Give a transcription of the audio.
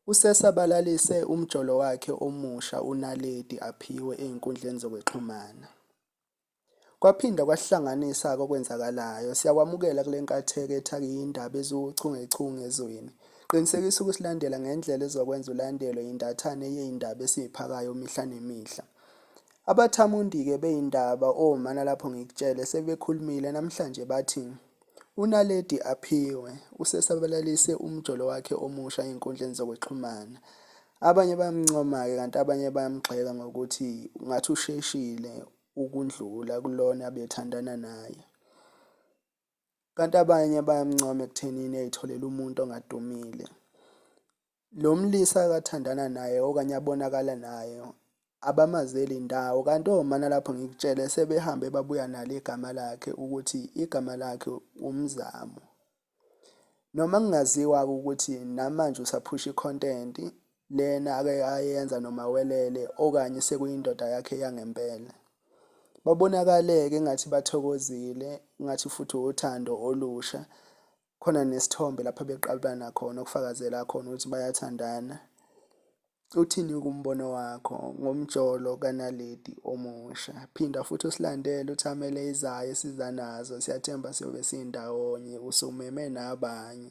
Usesabalalise umjolo wakhe omusha uNaledi Aphiwe ey'nkundleni zokuxhumana. Kwaphinda kwahlanganisa-ke okwenzakalayo. Siyakwamukela kule nkatheko ethake iy'ndaba eziwuchungechunge ezweni. Qinisekisa ukusilandela ngendlela ezokwenza ulandelwe yindathane yey'ndaba esiyiphakayo mihla nemihla. Abathamundi-ke bey'ndaba omana lapho ngikutshele sebekhulumile namhlanje bathi uNaledi Aphiwe usesabalalise umjolo wakhe omusha ey'nkundleni zokuxhumana. Abanye bayamncoma-ke kanti abanye bayamgxeka ngokuthi ngathi usheshile ukundlula kulona abethandana naye. Kanti abanye bayamncoma ekuthenini ey'tholela umuntu ongadumile. Lo mlisa akathandana naye okanye abonakala nayo abamazeli indawo kanti omana lapho ngikutshele sebehambe babuya nalo igama lakhe ukuthi igama lakhe uMzamo. Noma kungaziwa-ke ukuthi namanje usaphusha i-content lena ake ayenza noma welele okanye sekuyindoda yakhe yangempela. Babonakale-ke engathi bathokozile, engathi futhi uthando olusha. Khona nesithombe lapha beqabulana khona okufakazela khona ukuthi bayathandana. Uthini kumbono wakho ngomjolo kaNaledi omusha? Phinda futhi usilandele uthamele izayo esiza nazo. Siyathemba siyobe sindawonye usumeme nabanye.